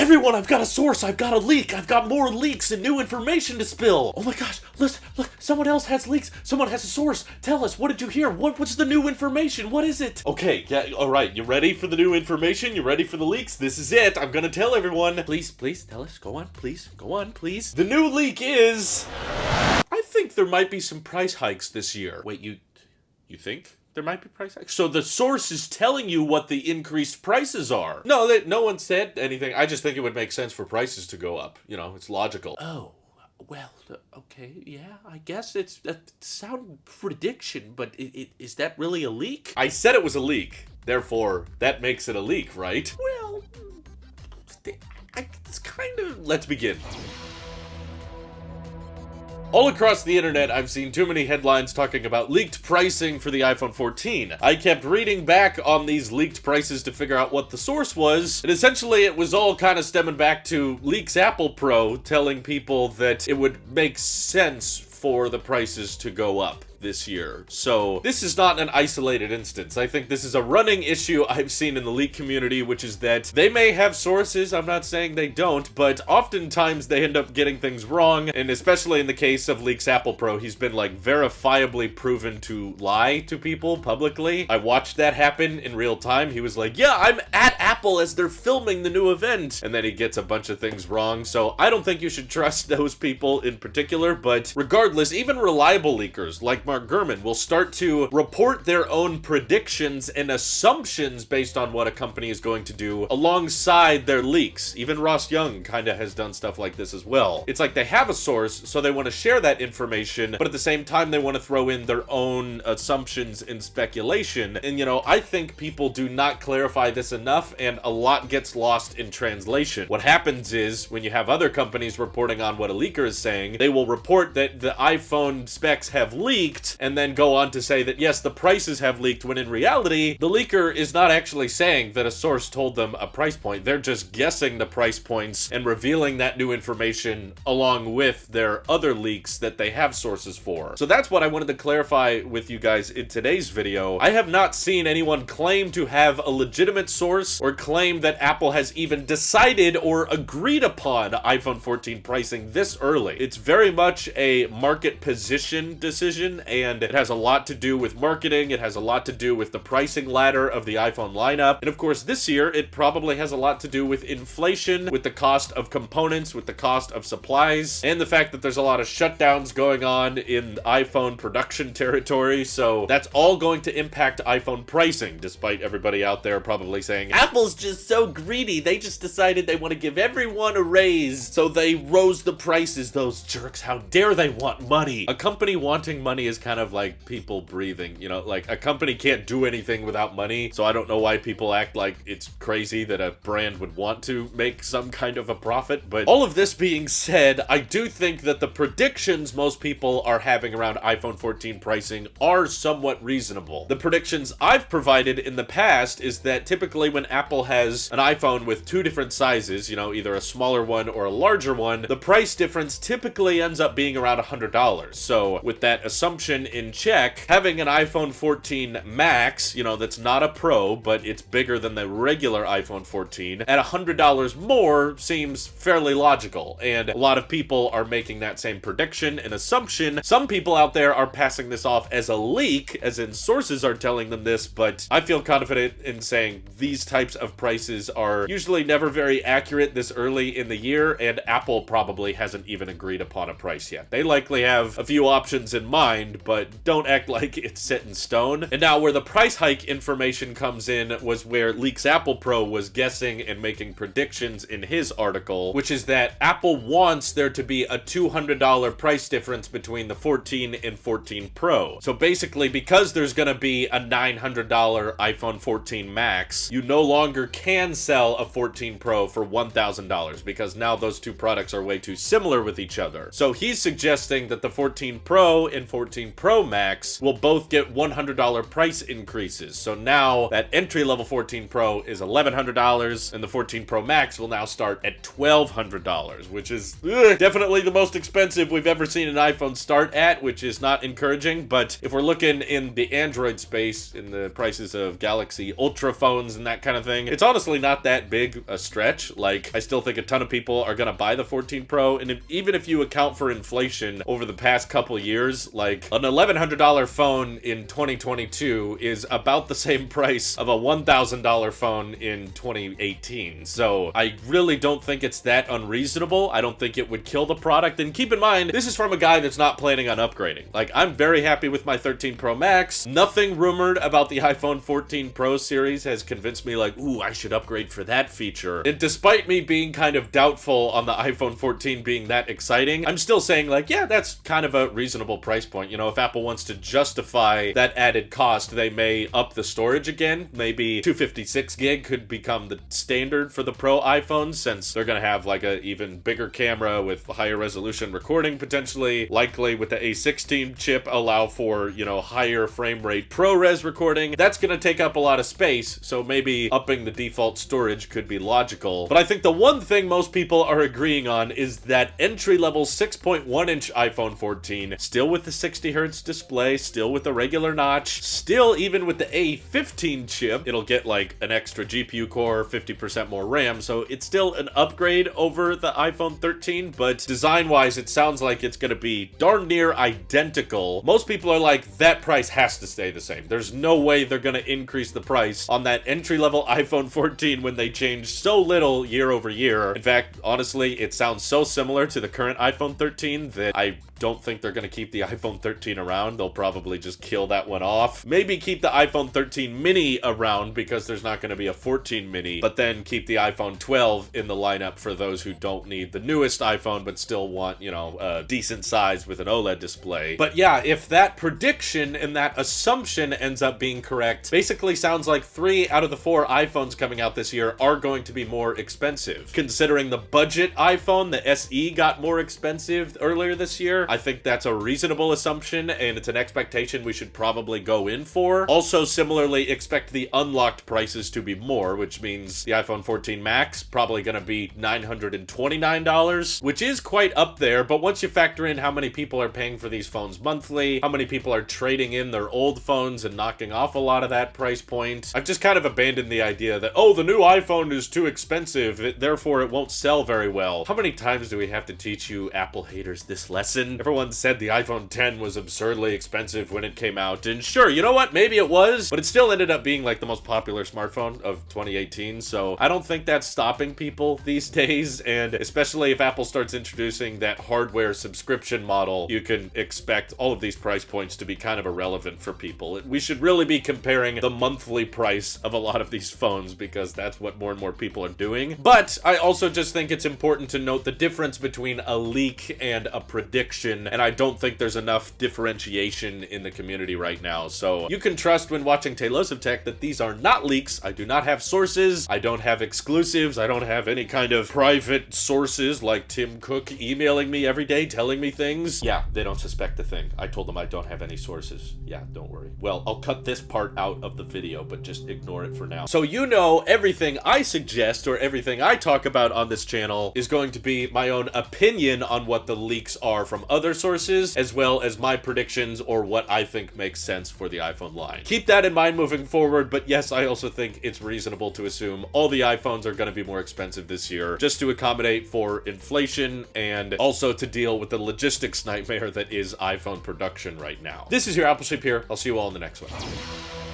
Everyone, I've got a source, I've got a leak, I've got more leaks and new information to spill. Oh my gosh, listen, look, someone else has leaks, someone has a source. Tell us, what did you hear? What's the new information? What is it? Okay, yeah, all right, you ready for the new information? You ready for the leaks? This is it. I'm gonna tell everyone. Please, tell us. Go on, please. Go on, please. The new leak is... I think there might be some price hikes this year. Wait, you think? There might be price hikes. So the source is telling you what the increased prices are. No, no one said anything. I just think it would make sense for prices to go up. You know, it's logical. Oh, well, okay, yeah, I guess it's a sound prediction, but is that really a leak? I said it was a leak. Therefore, that makes it a leak, right? Well, it's kind of... Let's begin. All across the internet, I've seen too many headlines talking about leaked pricing for the iPhone 14. I kept reading back on these leaked prices to figure out what the source was, and essentially it was all kind of stemming back to Leaks Apple Pro telling people that it would make sense for the prices to go up this year. So this is not an isolated instance. I think this is a running issue I've seen in the leak community, which is that they may have sources, I'm not saying they don't, but oftentimes they end up getting things wrong, and especially in the case of Leaks Apple Pro, he's been like verifiably proven to lie to people publicly. I watched that happen in real time. He was like, yeah, I'm at Apple as they're filming the new event, and then he gets a bunch of things wrong. So I don't think you should trust those people in particular, but regardless, even reliable leakers like Mark Gurman will start to report their own predictions and assumptions based on what a company is going to do alongside their leaks. Even Ross Young kind of has done stuff like this as well. It's like they have a source, so they want to share that information, but at the same time they want to throw in their own assumptions and speculation. And you know, I think people do not clarify this enough, and a lot gets lost in translation. What happens is, when you have other companies reporting on what a leaker is saying, they will report that the iPhone specs have leaked, and then go on to say that yes, the prices have leaked, when in reality, the leaker is not actually saying that a source told them a price point. They're just guessing the price points and revealing that new information along with their other leaks that they have sources for. So that's what I wanted to clarify with you guys in today's video. I have not seen anyone claim to have a legitimate source or claim that Apple has even decided or agreed upon iPhone 14 pricing this early. It's very much a market position decision, and it has a lot to do with marketing. It has a lot to do with the pricing ladder of the iPhone lineup. And of course, this year, it probably has a lot to do with inflation, with the cost of components, with the cost of supplies, and the fact that there's a lot of shutdowns going on in iPhone production territory. So that's all going to impact iPhone pricing, despite everybody out there probably saying, Apple's just so greedy. They just decided they want to give everyone a raise, so they rose the prices. Those jerks, how dare they want money? A company wanting money is kind of like people breathing, you know, like a company can't do anything without money. So I don't know why people act like it's crazy that a brand would want to make some kind of a profit. But all of this being said, I do think that the predictions most people are having around iPhone 14 pricing are somewhat reasonable. The predictions I've provided in the past is that typically when Apple has an iPhone with two different sizes, you know, either a smaller one or a larger one, the price difference typically ends up being around $100. So with that assumption in check, having an iPhone 14 Max, you know, that's not a Pro, but it's bigger than the regular iPhone 14, at $100 more seems fairly logical. And a lot of people are making that same prediction and assumption. Some people out there are passing this off as a leak, as in sources are telling them this, but I feel confident in saying these types of prices are usually never very accurate this early in the year, and Apple probably hasn't even agreed upon a price yet. They likely have a few options in mind, but don't act like it's set in stone. And now where the price hike information comes in was where Leaks Apple Pro was guessing and making predictions in his article, which is that Apple wants there to be a $200 price difference between the 14 and 14 Pro. So basically, because there's gonna be a $900 iPhone 14 Max, you no longer can sell a 14 Pro for $1,000 because now those two products are way too similar with each other. So he's suggesting that the 14 Pro and 14 14 Pro Max will both get $100 price increases. So now that entry-level 14 Pro is $1,100, and the 14 Pro Max will now start at $1,200, which is definitely the most expensive we've ever seen an iPhone start at, which is not encouraging. But if we're looking in the Android space, in the prices of Galaxy Ultra phones and that kind of thing, it's honestly not that big a stretch. Like, I still think a ton of people are gonna buy the 14 Pro, and even if you account for inflation over the past couple years, like, an $1,100 phone in 2022 is about the same price of a $1,000 phone in 2018. So I really don't think it's that unreasonable. I don't think it would kill the product. And keep in mind, this is from a guy that's not planning on upgrading. Like, I'm very happy with my 13 Pro Max. Nothing rumored about the iPhone 14 Pro series has convinced me like, ooh, I should upgrade for that feature. And despite me being kind of doubtful on the iPhone 14 being that exciting, I'm still saying like, yeah, that's kind of a reasonable price point. You know, if Apple wants to justify that added cost, they may up the storage again. Maybe 256 gig could become the standard for the Pro iPhones, since they're gonna have like a even bigger camera with higher resolution recording potentially, likely with the A16 chip allow for, you know, higher frame rate ProRes recording. That's gonna take up a lot of space, so maybe upping the default storage could be logical. But I think the one thing most people are agreeing on is that entry-level 6.1-inch iPhone 14, still with the 60 Hz display, still with the regular notch, still even with the A15 chip, it'll get like an extra GPU core, 50% more RAM, so it's still an upgrade over the iPhone 13, but design-wise, it sounds like it's gonna be darn near identical. Most people are like, that price has to stay the same. There's no way they're gonna increase the price on that entry-level iPhone 14 when they change so little year over year. In fact, honestly, it sounds so similar to the current iPhone 13 that I don't think they're going to keep the iPhone 13 around. They'll probably just kill that one off. Maybe keep the iPhone 13 mini around because there's not going to be a 14 mini, but then keep the iPhone 12 in the lineup for those who don't need the newest iPhone but still want, you know, a decent size with an OLED display. But yeah, if that prediction and that assumption ends up being correct, basically sounds like 3 out of the 4 iPhones coming out this year are going to be more expensive. Considering the budget iPhone, the SE, got more expensive earlier this year, I think that's a reasonable assumption, and it's an expectation we should probably go in for. Also, similarly, expect the unlocked prices to be more, which means the iPhone 14 Max probably gonna be $929, which is quite up there, but once you factor in how many people are paying for these phones monthly, how many people are trading in their old phones and knocking off a lot of that price point, I've just kind of abandoned the idea that, oh, the new iPhone is too expensive, therefore it won't sell very well. How many times do we have to teach you Apple haters this lesson? Everyone said the iPhone 10 was absurdly expensive when it came out, and sure, you know what, maybe it was, but it still ended up being like the most popular smartphone of 2018, so I don't think that's stopping people these days, and especially if Apple starts introducing that hardware subscription model, you can expect all of these price points to be kind of irrelevant for people. We should really be comparing the monthly price of a lot of these phones because that's what more and more people are doing. But I also just think it's important to note the difference between a leak and a prediction, and I don't think there's enough differentiation in the community right now. So you can trust when watching Tailosive Tech that these are not leaks. I do not have sources. I don't have exclusives. I don't have any kind of private sources like Tim Cook emailing me every day telling me things. Yeah, they don't suspect a thing. I told them I don't have any sources. Yeah, don't worry. Well, I'll cut this part out of the video, but just ignore it for now. So you know, everything I suggest or everything I talk about on this channel is going to be my own opinion on what the leaks are from other sources, as well as my predictions or what I think makes sense for the iPhone line. Keep that in mind moving forward, but yes, I also think it's reasonable to assume all the iPhones are going to be more expensive this year, just to accommodate for inflation and also to deal with the logistics nightmare that is iPhone production right now. This is your Apple Ship here. I'll see you all in the next one.